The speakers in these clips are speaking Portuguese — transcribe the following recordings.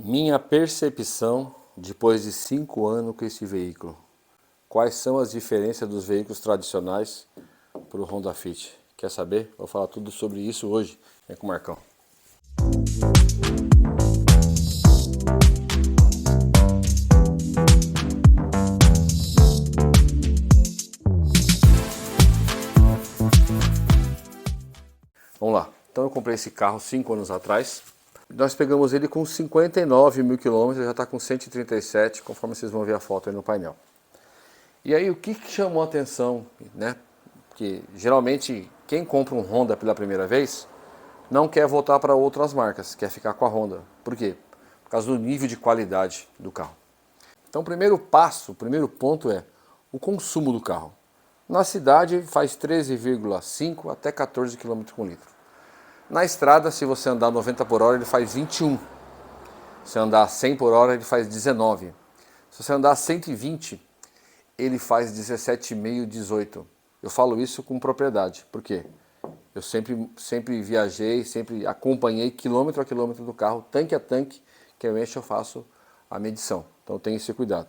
Minha percepção depois de 5 anos com esse veículo. Quais são as diferenças dos veículos tradicionais para o Honda Fit? Quer saber? Vou falar tudo sobre isso hoje. Vem com o Marcão. Vamos lá. Então eu comprei esse carro 5 anos atrás. Nós pegamos ele com 59 mil quilômetros, já está com 137, conforme vocês vão ver a foto aí no painel. E aí o que chamou a atenção, né? Porque geralmente quem compra um Honda pela primeira vez não quer voltar para outras marcas, quer ficar com a Honda. Por quê? Por causa do nível de qualidade do carro. Então o primeiro passo, o primeiro ponto é o consumo do carro. Na cidade faz 13,5 até 14 km por litro. Na estrada, se você andar 90 por hora, ele faz 21. Se andar 100 por hora, ele faz 19. Se você andar 120, ele faz 17,5, 18. Eu falo isso com propriedade. Por quê? Eu sempre viajei, sempre acompanhei quilômetro a quilômetro do carro, tanque a tanque, que eu encho, eu faço a medição. Então eu tenho esse cuidado.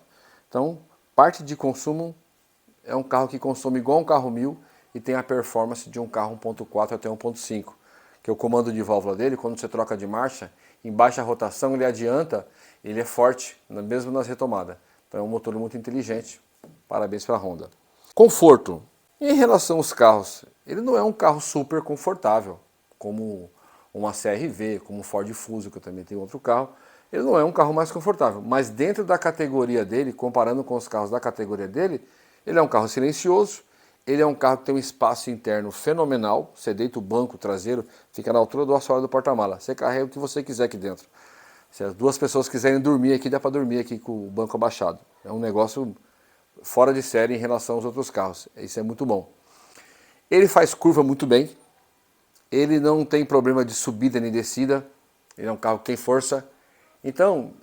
Então, parte de consumo é um carro que consome igual um carro 1000 e tem a performance de um carro 1.4 até 1.5. Que é o comando de válvula dele, quando você troca de marcha, em baixa rotação ele adianta, ele é forte, mesmo nas retomadas. Então é um motor muito inteligente. Parabéns para a Honda. Conforto. Em relação aos carros, ele não é um carro super confortável, como uma CR-V, como um Ford Fuso, que eu também tenho outro carro. Ele não é um carro mais confortável, mas dentro da categoria dele, comparando com os carros da categoria dele, ele é um carro silencioso, ele é um carro que tem um espaço interno fenomenal. Você deita o banco traseiro, fica na altura do assoalho do porta-mala. Você carrega o que você quiser aqui dentro. Se as duas pessoas quiserem dormir aqui, dá para dormir aqui com o banco abaixado. É um negócio fora de série em relação aos outros carros. Isso é muito bom. Ele faz curva muito bem. Ele não tem problema de subida nem descida. Ele é um carro que tem força. Então,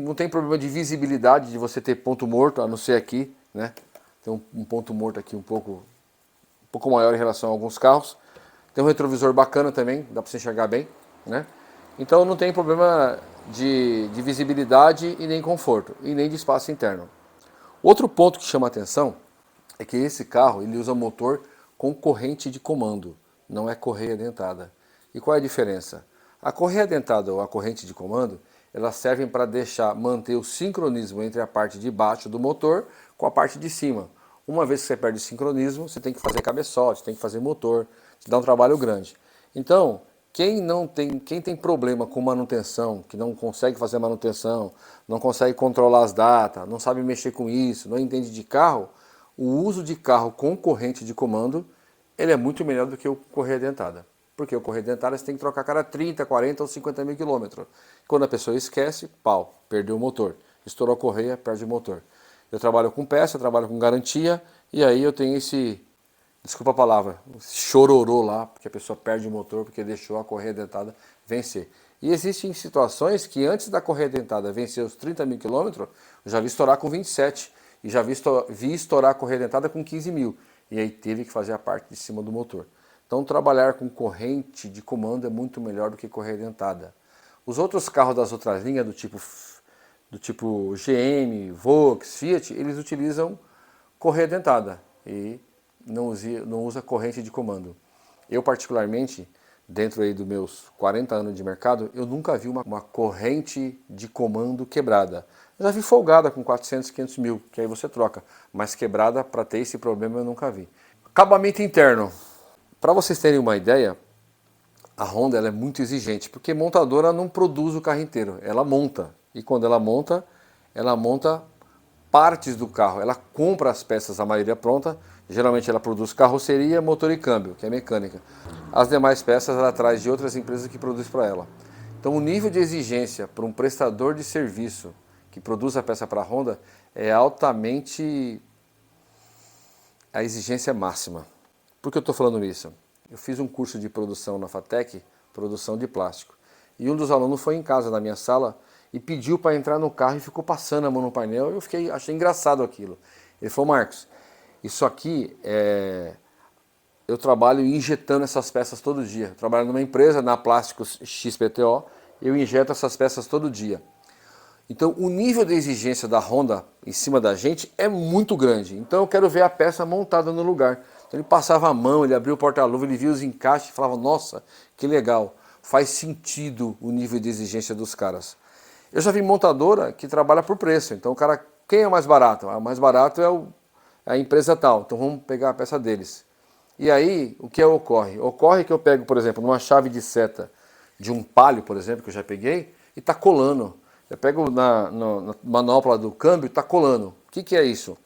não tem problema de visibilidade, de você ter ponto morto, a não ser aqui, né? Tem um ponto morto aqui um pouco maior em relação a alguns carros. Tem um retrovisor bacana também, dá para você enxergar bem, né? Então não tem problema de visibilidade e nem conforto, e nem de espaço interno. Outro ponto que chama a atenção é que esse carro ele usa motor com corrente de comando, não é correia dentada. E qual é a diferença? A correia dentada ou a corrente de comando, elas servem para manter o sincronismo entre a parte de baixo do motor com a parte de cima. Uma vez que você perde o sincronismo, você tem que fazer cabeçote, tem que fazer motor, te dá um trabalho grande. Então, quem tem problema com manutenção, que não consegue fazer manutenção, não consegue controlar as datas, não sabe mexer com isso, não entende de carro, o uso de carro com corrente de comando, ele é muito melhor do que o correia dentada. Porque o correia dentada você tem que trocar a cada 30, 40 ou 50 mil quilômetros. Quando a pessoa esquece, pau, perdeu o motor. Estourou a correia, perde o motor. Eu trabalho com peça, eu trabalho com garantia, e aí eu tenho desculpa a palavra, chororô lá, porque a pessoa perde o motor porque deixou a correia dentada vencer. E existem situações que antes da correia dentada vencer os 30 mil quilômetros, eu já vi estourar com 27, e já vi estourar a correia dentada com 15 mil, e aí teve que fazer a parte de cima do motor. Então trabalhar com corrente de comando é muito melhor do que correia dentada. Os outros carros das outras linhas, do tipo GM, Volks, Fiat, eles utilizam correia dentada e não usa corrente de comando. Eu particularmente, dentro aí dos meus 40 anos de mercado, eu nunca vi uma corrente de comando quebrada. Eu já vi folgada com 400, 500 mil, que aí você troca, mas quebrada para ter esse problema eu nunca vi. Acabamento interno. Para vocês terem uma ideia, a Honda ela é muito exigente, porque montadora não produz o carro inteiro, ela monta. E quando ela monta partes do carro, ela compra as peças, a maioria pronta, geralmente ela produz carroceria, motor e câmbio, que é mecânica. As demais peças ela traz de outras empresas que produzem para ela. Então o nível de exigência para um prestador de serviço que produz a peça para a Honda é altamente a exigência máxima. Por que eu estou falando isso? Eu fiz um curso de produção na FATEC, produção de plástico. E um dos alunos foi em casa, na minha sala, e pediu para entrar no carro e ficou passando a mão no painel. Eu achei engraçado aquilo. Ele falou, Marcos, isso aqui eu trabalho injetando essas peças todo dia. Eu trabalho numa empresa, na Plásticos XPTO, eu injeto essas peças todo dia. Então o nível de exigência da Honda em cima da gente é muito grande. Então eu quero ver a peça montada no lugar. Então ele passava a mão, ele abria o porta-luva, ele via os encaixes e falava, nossa, que legal, faz sentido o nível de exigência dos caras. Eu já vi montadora que trabalha por preço, então o cara, quem é o mais barato? O mais barato é a empresa tal, então vamos pegar a peça deles. E aí, o que ocorre? Ocorre que eu pego, por exemplo, numa chave de seta de um Palio, por exemplo, que eu já peguei, e está colando. Eu pego na manopla do câmbio e está colando. O que é isso?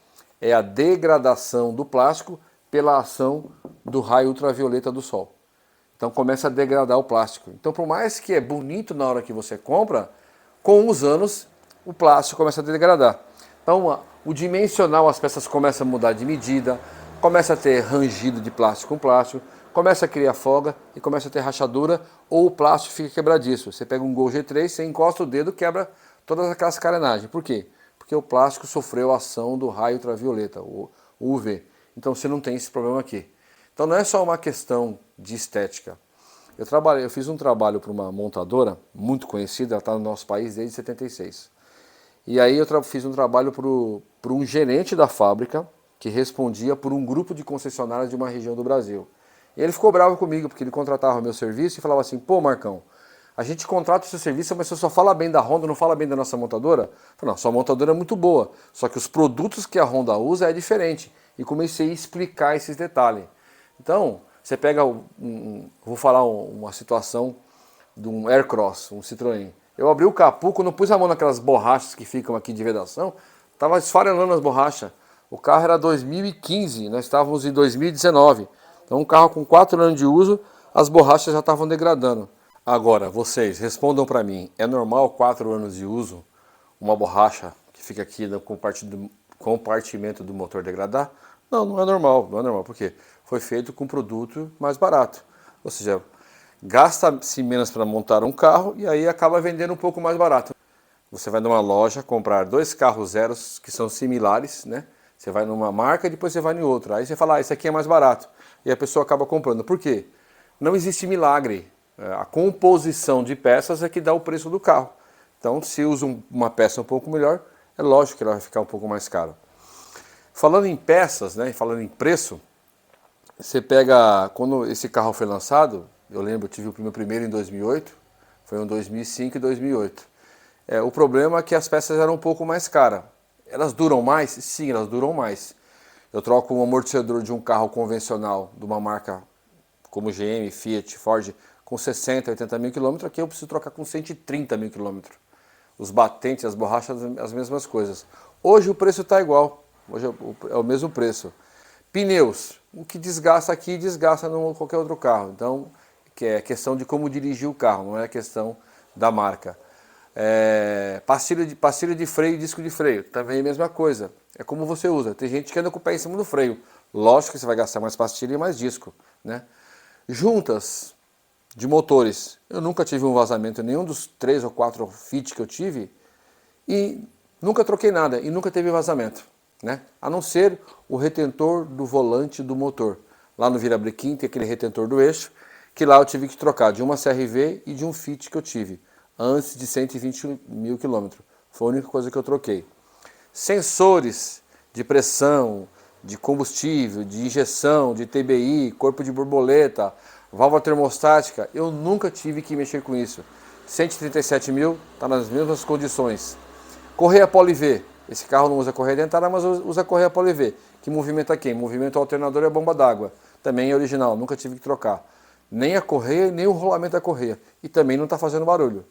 É a degradação do plástico pela ação do raio ultravioleta do sol. Então começa a degradar o plástico. Então por mais que é bonito na hora que você compra, com os anos o plástico começa a degradar. Então o dimensional, as peças começam a mudar de medida, começa a ter rangido de plástico com plástico, começa a criar folga e começa a ter rachadura ou o plástico fica quebradiço. Você pega um Gol G3, você encosta o dedo, quebra todas aquelas carenagens. Por quê? Porque o plástico sofreu a ação do raio ultravioleta, o UV. Então você não tem esse problema aqui. Então não é só uma questão de estética. Eu fiz um trabalho para uma montadora muito conhecida, ela está no nosso país desde 76. E aí eu fiz um trabalho para um gerente da fábrica que respondia por um grupo de concessionárias de uma região do Brasil. E ele ficou bravo comigo porque ele contratava meu serviço e falava assim, pô Marcão, a gente contrata o seu serviço, mas você só fala bem da Honda, não fala bem da nossa montadora? Eu falei, não, sua montadora é muito boa, só que os produtos que a Honda usa é diferente. E comecei a explicar esses detalhes. Então, você pega, vou falar uma situação de um Aircross, um Citroën. Eu abri o capô, quando eu pus a mão naquelas borrachas que ficam aqui de vedação, estava esfarelando as borrachas. O carro era 2015, nós estávamos em 2019. Então um carro com 4 anos de uso, as borrachas já estavam degradando. Agora, vocês, respondam para mim, é normal 4 anos de uso, uma borracha que fica aqui no compartimento do motor degradar? Não, não é normal, não é normal. Por quê? Foi feito com produto mais barato. Ou seja, gasta-se menos para montar um carro e aí acaba vendendo um pouco mais barato. Você vai numa loja comprar 2 carros zeros que são similares, né? Você vai numa marca e depois você vai em outra. Aí você fala, esse aqui é mais barato. E a pessoa acaba comprando. Por quê? Não existe milagre. A composição de peças é que dá o preço do carro. Então, se usa uma peça um pouco melhor, é lógico que ela vai ficar um pouco mais cara. Falando em peças, né, falando em preço, você pega, quando esse carro foi lançado, eu lembro, eu tive o meu primeiro em 2008, foi em 2005 e 2008. O problema é que as peças eram um pouco mais caras. Elas duram mais? Sim, elas duram mais. Eu troco um amortecedor de um carro convencional, de uma marca como GM, Fiat, Ford, com 60, 80 mil quilômetros, aqui eu preciso trocar com 130 mil quilômetros. Os batentes, as borrachas, as mesmas coisas. Hoje o preço está igual, hoje é o mesmo preço. Pneus, o que desgasta aqui, desgasta em qualquer outro carro. Então, que é questão de como dirigir o carro, não é questão da marca. Pastilha de freio e disco de freio, também é a mesma coisa. É como você usa. Tem gente que anda com o pé em cima do freio. Lógico que você vai gastar mais pastilha e mais disco, né? Juntas de motores. Eu nunca tive um vazamento em nenhum dos 3 ou 4 Fit que eu tive e nunca troquei nada e nunca teve vazamento, né? A não ser o retentor do volante do motor. Lá no virabrequim tem aquele retentor do eixo, que lá eu tive que trocar de uma CR-V e de um Fit que eu tive, antes de 120 mil quilômetros. Foi a única coisa que eu troquei. Sensores de pressão, de combustível, de injeção, de TBI, corpo de borboleta, válvula termostática, eu nunca tive que mexer com isso. 137 mil, está nas mesmas condições. Correia Poli-V, esse carro não usa correia dentada, mas usa correia Poli-V. Que movimenta quem? Movimenta o alternador e a bomba d'água. Também é original, nunca tive que trocar. Nem a correia, nem o rolamento da correia. E também não está fazendo barulho.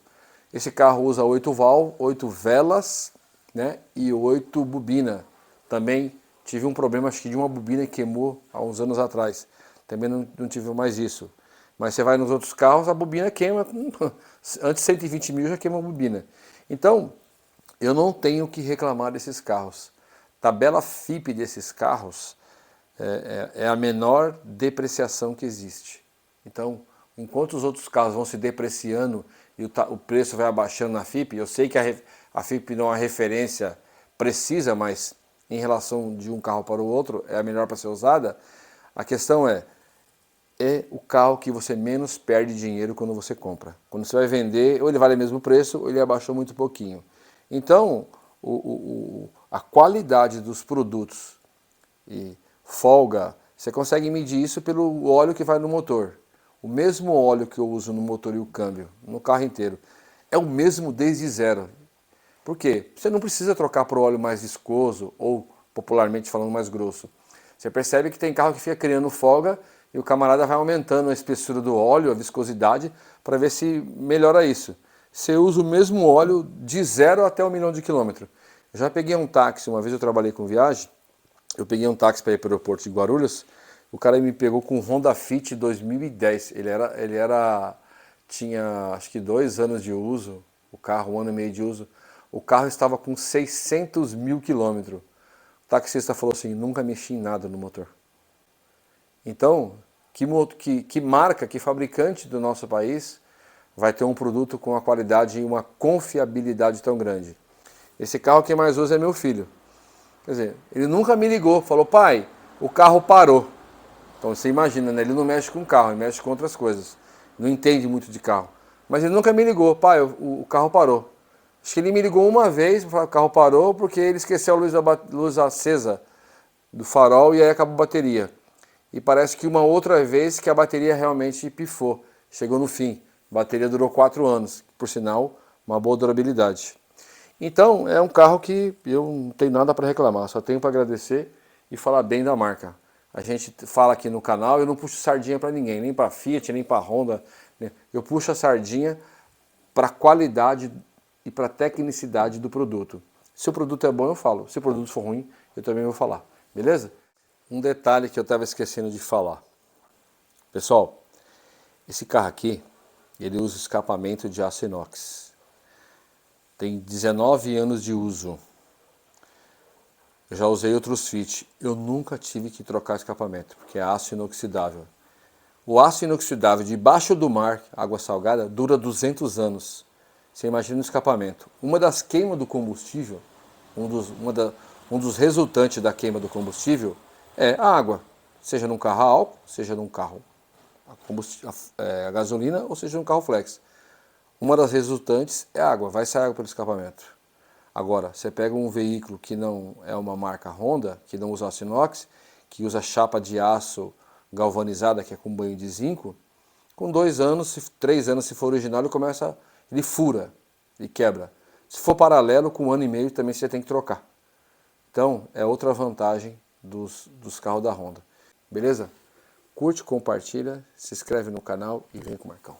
Esse carro usa 8 velas, né, e 8 bobinas. Também tive um problema, acho que de uma bobina que queimou há uns anos atrás. Também não tive mais isso. Mas você vai nos outros carros, a bobina queima, antes de 120 mil já queima a bobina. Então, eu não tenho que reclamar desses carros. Tabela FIPE desses carros é a menor depreciação que existe. Então, enquanto os outros carros vão se depreciando e o preço vai abaixando na FIPE, eu sei que a FIPE não é uma referência precisa, mas em relação de um carro para o outro é a melhor para ser usada. A questão é o carro que você menos perde dinheiro quando você compra. Quando você vai vender, ou ele vale o mesmo preço, ou ele abaixou muito pouquinho. Então, a qualidade dos produtos e folga, você consegue medir isso pelo óleo que vai no motor. O mesmo óleo que eu uso no motor e o câmbio, no carro inteiro, é o mesmo desde zero. Por quê? Você não precisa trocar para o óleo mais viscoso ou, popularmente falando, mais grosso. Você percebe que tem carro que fica criando folga e o camarada vai aumentando a espessura do óleo, a viscosidade, para ver se melhora isso. Você usa o mesmo óleo de 0 até 1 milhão de quilômetros. Eu já peguei um táxi, uma vez eu trabalhei com viagem, eu peguei um táxi para ir para o aeroporto de Guarulhos, o cara me pegou com um Honda Fit 2010. Tinha acho que 2 anos de uso, o carro, 1 ano e meio de uso. O carro estava com 600 mil quilômetros. O taxista falou assim, nunca mexi em nada no motor. Então, que marca, que fabricante do nosso país vai ter um produto com uma qualidade e uma confiabilidade tão grande? Esse carro quem mais usa é meu filho. Quer dizer, ele nunca me ligou, falou, pai, o carro parou. Então você imagina, né? Ele não mexe com carro, ele mexe com outras coisas. Não entende muito de carro. Mas ele nunca me ligou, pai, o carro parou. Acho que ele me ligou uma vez, o carro parou porque ele esqueceu a luz acesa do farol e aí acabou a bateria. E parece que uma outra vez que a bateria realmente pifou, chegou no fim. A bateria durou 4 anos, por sinal, uma boa durabilidade. Então, é um carro que eu não tenho nada para reclamar, só tenho para agradecer e falar bem da marca. A gente fala aqui no canal, eu não puxo sardinha para ninguém, nem para Fiat, nem para Honda. Eu puxo a sardinha para a qualidade e para a tecnicidade do produto. Se o produto é bom, eu falo. Se o produto for ruim, eu também vou falar. Beleza? Um detalhe que eu estava esquecendo de falar. Pessoal, esse carro aqui, ele usa escapamento de aço inox. Tem 19 anos de uso. Eu já usei outros Fit. Eu nunca tive que trocar escapamento, porque é aço inoxidável. O aço inoxidável debaixo do mar, água salgada, dura 200 anos. Você imagina o escapamento. Uma das queimas do combustível, um dos resultantes da queima do combustível é a água. Seja num carro a álcool, seja num carro a gasolina, ou seja num carro flex. Uma das resultantes é água, vai sair água pelo escapamento. Agora, você pega um veículo que não é uma marca Honda, que não usa aço inox, que usa chapa de aço galvanizada, que é com banho de zinco, com 2 anos, 3 anos, se for original, ele fura, ele quebra. Se for paralelo, com 1 ano e meio também você tem que trocar. Então, é outra vantagem dos carros da Honda. Beleza? Curte, compartilha, se inscreve no canal e vem com o Marcão.